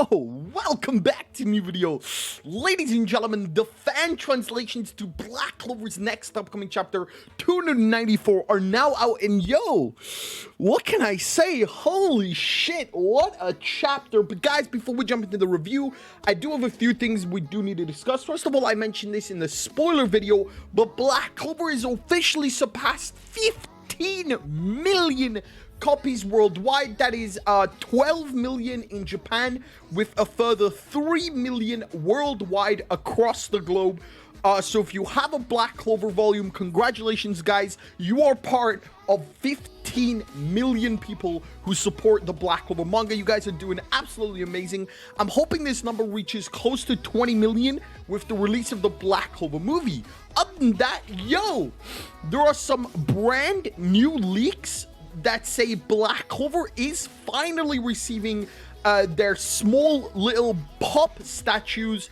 Welcome back to a new video. Ladies and gentlemen, the fan translations to Black Clover's next upcoming chapter 294 are now out, and what can I say? Holy shit, what a chapter. But guys, before we jump into the review, I do have a few things we do need to discuss. First of all, I mentioned this in the spoiler video, but Black Clover has officially surpassed 15 million copies worldwide. That is 12 million in Japan, with a further 3 million worldwide across the globe. So if you have a Black Clover volume, congratulations guys, you are part of 15 million people who support the Black Clover manga. You guys are doing absolutely amazing. I'm hoping this number reaches close to 20 million with the release of the Black Clover movie. Other than that, there are some brand new leaks that say Black Clover is finally receiving their small little pop statues.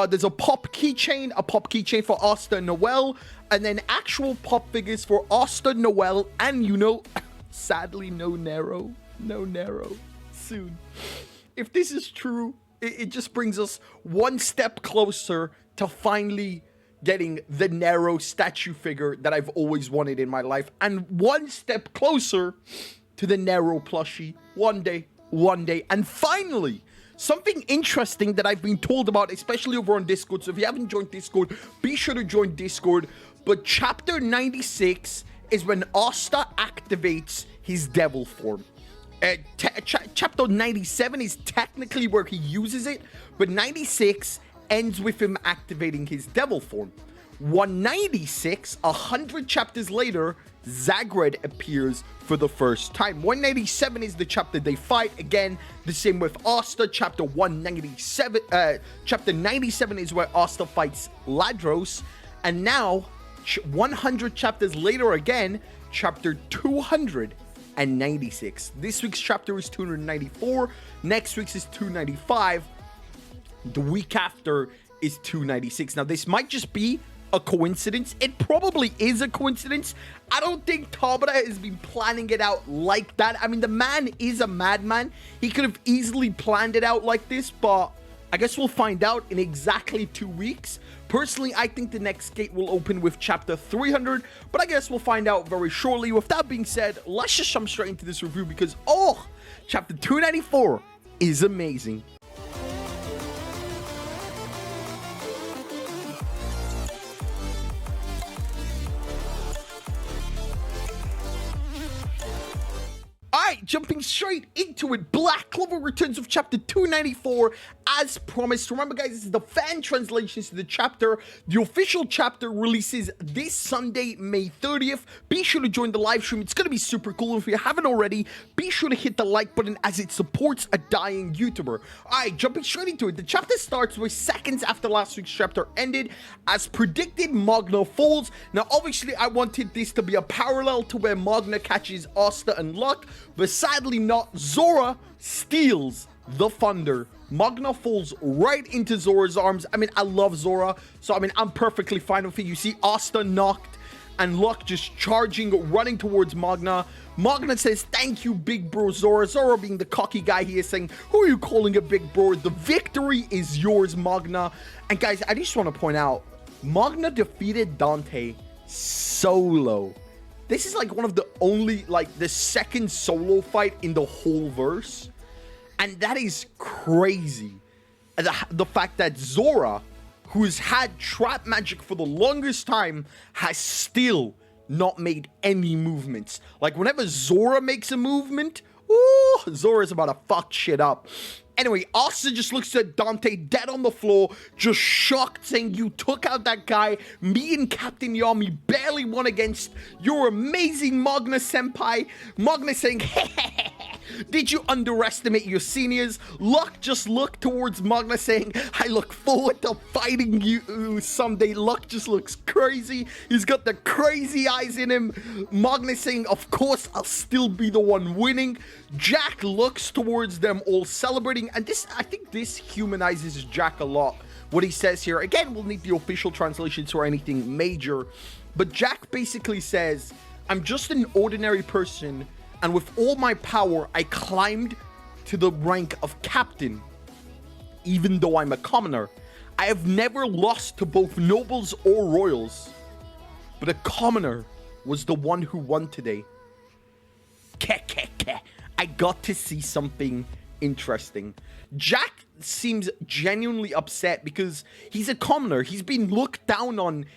There's a pop keychain for Asta and Noelle, and then actual pop figures for Asta, Noelle, and sadly no Nero soon. If this is true, it just brings us one step closer to finally getting the Nero statue figure that I've always wanted in my life, and one step closer to the Nero plushie one day. And finally, something interesting that I've been told about, especially over on Discord. So if you haven't joined Discord, be sure to join Discord. But chapter 96 is when Asta activates his devil form. Chapter 97 is technically where he uses it, but 96 ends with him activating his devil form. 196, 100 chapters later, Zagred appears for the first time. 197 is the chapter they fight. Again, the same with Asta. Chapter 197, chapter 97 is where Asta fights Ladros. And now, 100 chapters later again, chapter 296. This week's chapter is 294. Next week's is 295. The week after is 296. Now, this might just be a coincidence. It probably is a coincidence. I don't think Tabata has been planning it out like that. I mean, the man is a madman. He could have easily planned it out like this, but I guess we'll find out in exactly 2 weeks. Personally, I think the next gate will open with chapter 300, but I guess we'll find out very shortly. With that being said, let's just jump straight into this review because, chapter 294 is amazing. Alright, jumping straight into it, Black Clover returns with chapter 294 as promised. Remember guys, this is the fan translations to the chapter. The official chapter releases this Sunday, May 30th. Be sure to join the live stream. It's going to be super cool. If you haven't already, be sure to hit the like button as it supports a dying YouTuber. Alright, jumping straight into it. The chapter starts with seconds after last week's chapter ended. As predicted, Magna falls. Now obviously I wanted this to be a parallel to where Magna catches Asta and Luck, but sadly not. Zora steals the thunder. Magna falls right into Zora's arms. I mean, I love Zora, so I mean, I'm perfectly fine with it. You see Asta knocked and Luck just charging, running towards Magna. Magna says, "Thank you, big bro Zora." Zora, being the cocky guy he is, saying, "Who are you calling a big bro? The victory is yours, Magna." And guys, I just want to point out, Magna defeated Dante solo. This is like one of the only, the second solo fight in the whole verse. And that is crazy. The fact that Zora, who's had trap magic for the longest time, has still not made any movements. Like, whenever Zora makes a movement, Zora's about to fuck shit up. Anyway, Asta just looks at Dante dead on the floor, just shocked, saying, "You took out that guy. Me and Captain Yami barely won against your amazing Magna senpai." Magna saying, "Did you underestimate your seniors?" Luck just looked towards Magna saying, "I look forward to fighting you someday." Luck just looks crazy. He's got the crazy eyes in him. Magna saying, "Of course, I'll still be the one winning." Jack looks towards them all celebrating, and I think this humanizes Jack a lot. What he says here, again, we'll need the official translations or anything major, but Jack basically says, "I'm just an ordinary person, and with all my power, I climbed to the rank of captain. even though I'm a commoner. I have never lost to both nobles or royals. But a commoner was the one who won today. I got to see something interesting. Jack seems genuinely upset because he's a commoner. He's been looked down on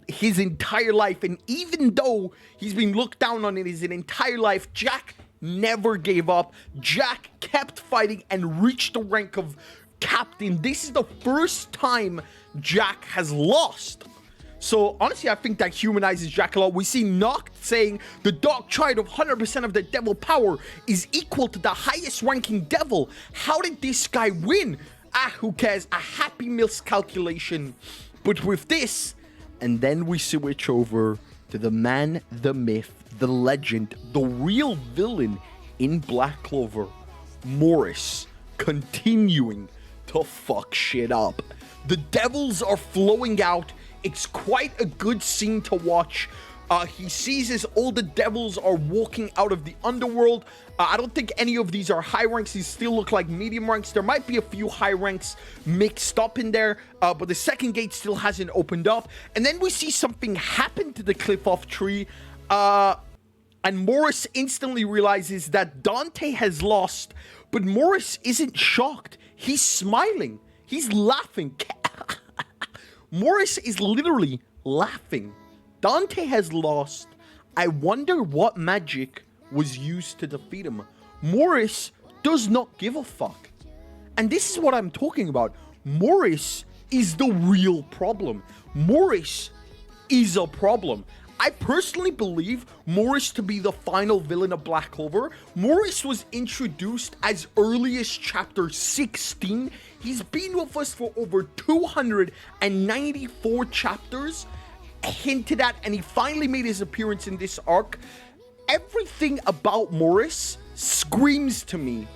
his entire life, and even though he's been looked down on in his entire life, Jack never gave up. Jack kept fighting and reached the rank of captain. This is the first time Jack has lost. So honestly, I think that humanizes Jack a lot. We see Noct saying the dark triad of 100% of the devil power is equal to the highest ranking devil. How did this guy win? Ah, who cares? A happy miscalculation. But with this, and then we switch over to the man, the myth, the legend, the real villain in Black Clover, Morris, continuing to fuck shit up. The devils are flowing out. It's quite a good scene to watch. He sees as all the devils are walking out of the underworld. I don't think any of these are high ranks. These still look like medium ranks. There might be a few high ranks mixed up in there, but the second gate still hasn't opened up. And then we see something happen to the cliff off tree, and Morris instantly realizes that Dante has lost, but Morris isn't shocked. He's smiling. He's laughing. Morris is literally laughing. Dante has lost. I wonder what magic was used to defeat him. Morris does not give a fuck. And this is what I'm talking about. Morris is the real problem. Morris is a problem. I personally believe Morris to be the final villain of Black Clover. Morris was introduced as early as chapter 16. He's been with us for over 294 chapters. Hinted at, and he finally made his appearance in this arc. Everything about Morris screams to me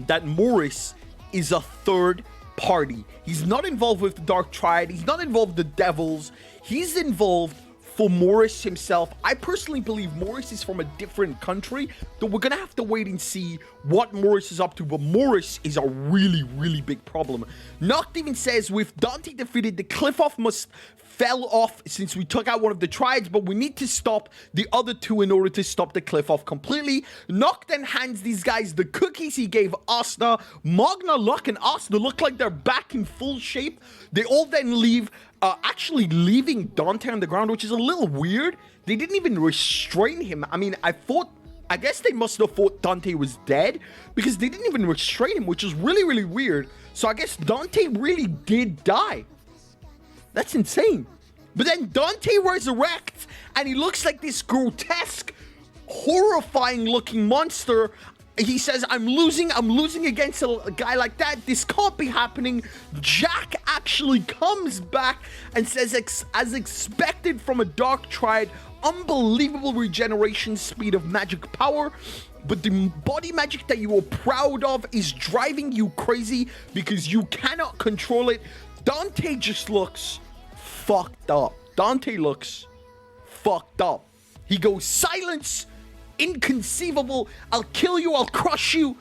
that Morris is a third party. He's not involved with the Dark Triad. He's not involved with the Devils. He's involved for Morris himself. I personally believe Morris is from a different country, though we're gonna have to wait and see what Morris is up to. But Morris is a really, really big problem. Noct even says, with Dante defeated, the cliff off must fell off since we took out one of the triads, but we need to stop the other two in order to stop the cliff off completely. Noct then hands these guys the cookies he gave Asta. Magna, Luck, and Asta look like they're back in full shape. They all then leave, actually leaving Dante on the ground, which is a little weird. They didn't even restrain him. I mean, I guess they must have thought Dante was dead because they didn't even restrain him, which is really, really weird. So I guess Dante really did die. That's insane. But then Dante resurrects, and he looks like this grotesque, horrifying looking monster. He says, I'm losing against a guy like that. This can't be happening. Jack actually comes back and says, as expected from a Dark Triad, unbelievable regeneration speed of magic power. But the body magic that you were proud of is driving you crazy because you cannot control it. Dante just looks fucked up. Dante looks fucked up. He goes, silence, inconceivable, I'll kill you, I'll crush you.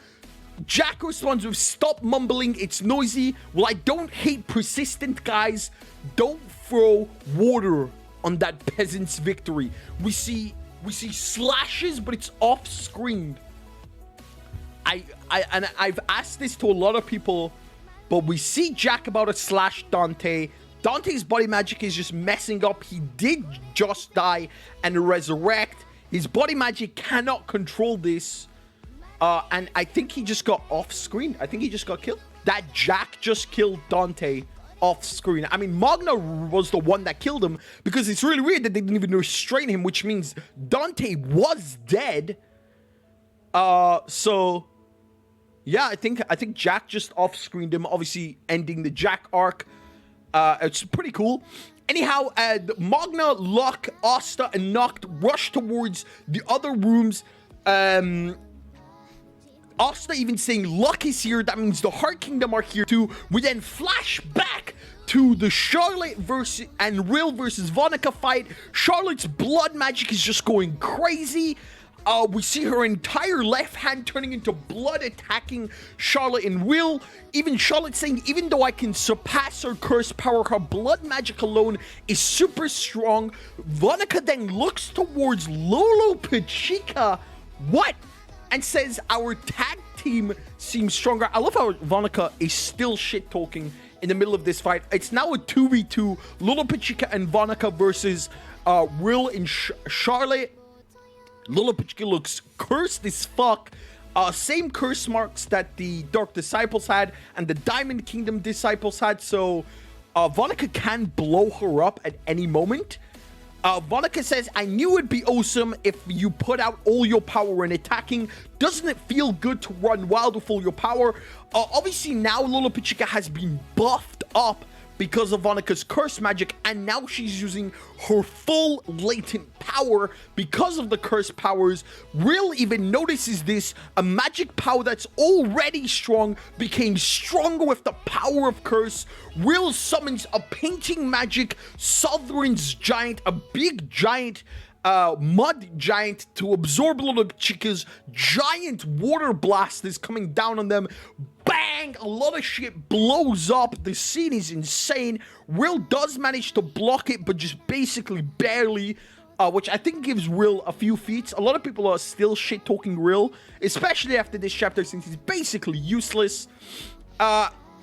Jack responds with, stop mumbling, it's noisy. Well, I don't hate persistent guys. Don't throw water on that peasant's victory. We see slashes, but it's off screen. I've asked this to a lot of people, but we see Jack about to slash Dante. Dante's body magic is just messing up. He did just die and resurrect. His body magic cannot control this. And I think he just got off screen. I think he just got killed. That Jack just killed Dante off screen. I mean, Magna was the one that killed him because it's really weird that they didn't even restrain him, which means Dante was dead. So yeah, I think Jack just off screened him, obviously ending the Jack arc. It's pretty cool. Anyhow, Magna, Luck, Asta, and Noct rush towards the other rooms. Asta even saying Luck is here. That means the Heart Kingdom are here too. We then flash back to the Charlotte and Will versus Vanica fight. Charlotte's blood magic is just going crazy. We see her entire left hand turning into blood, attacking Charlotte and Will. Even Charlotte saying, even though I can surpass her curse power, her blood magic alone is super strong. Vanica then looks towards Lolo Pachica. What? And says, our tag team seems stronger. I love how Vanica is still shit-talking in the middle of this fight. It's now a 2v2. Lolo Pachica and Vanica versus Will and Charlotte. Lolo Pachica looks cursed as fuck. Same curse marks that the Dark Disciples had and the Diamond Kingdom Disciples had. So Vanica can blow her up at any moment. Vanica says, I knew it'd be awesome if you put out all your power in attacking. Doesn't it feel good to run wild with all your power? Obviously now Lolo Pachica has been buffed up because of Vanica's curse magic, and now she's using her full latent power because of the curse powers. Will even notices this. A magic power that's already strong became stronger with the power of curse. Will summons a painting magic Sovereign's giant, a big giant mud giant, to absorb Lolo Pachica's giant water blast is coming down on them. Bang! A lot of shit blows up. The scene is insane. Will does manage to block it, but just basically barely, which I think gives Will a few feats. A lot of people are still shit-talking Will, especially after this chapter, since he's basically useless.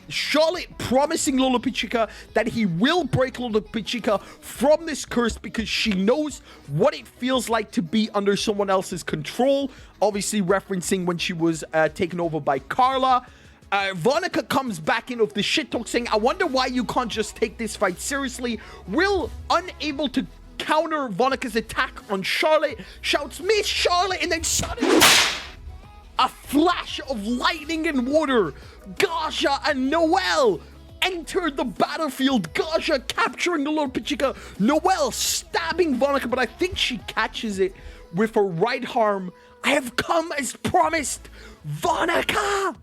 Charlotte promising Lolo Pachica that he will break Lolo Pachica from this curse because she knows what it feels like to be under someone else's control. Obviously referencing when she was taken over by Carla. Vanica comes back in with the shit talk saying, I wonder why you can't just take this fight seriously. Will, unable to counter Vanica's attack on Charlotte, shouts, Miss Charlotte, and then suddenly a flash of lightning and water. Gaja and Noelle enter the battlefield. Gaja capturing the Lolo Pachica. Noelle stabbing Vanica, but I think she catches it with her right arm. I have come as promised. Vanica!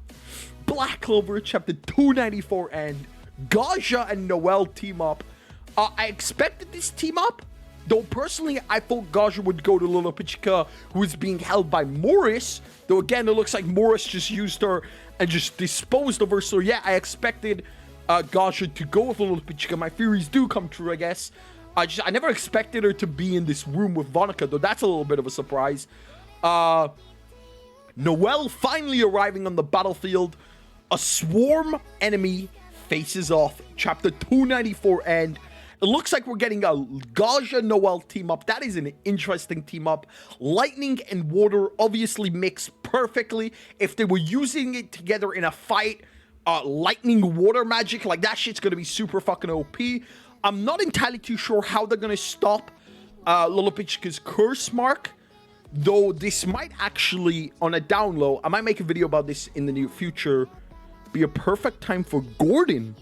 Black Clover, chapter 294, and Gaja and Noelle team up. I expected this team up, though personally I thought Gaja would go to Lolo Pachica, who is being held by Morris. Though again, it looks like Morris just used her and just disposed of her. So yeah, I expected Gaja to go with Lolo Pachica. My theories do come true, I guess. I never expected her to be in this room with Vanica, though that's a little bit of a surprise. Noelle finally arriving on the battlefield. A swarm enemy faces off. Chapter 294 end. It looks like we're getting a Gaja Noelle team up. That is an interesting team up. Lightning and water obviously mix perfectly. If they were using it together in a fight, lightning water magic, like that shit's gonna be super fucking OP. I'm not entirely too sure how they're gonna stop Lolo Pachica's curse mark, though this might actually, on a down low, I might make a video about this in the near future, be a perfect time for Gordon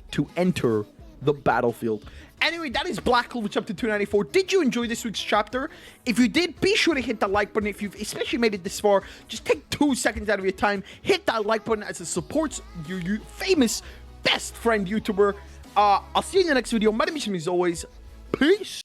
to enter the battlefield. Anyway, that is Black Clover chapter 294. Did you enjoy this week's chapter? If you did, be sure to hit that like button. If you've especially made it this far, just take 2 seconds out of your time, hit that like button as it supports your famous best friend YouTuber. I'll see you in the next video. My name is, as always, peace.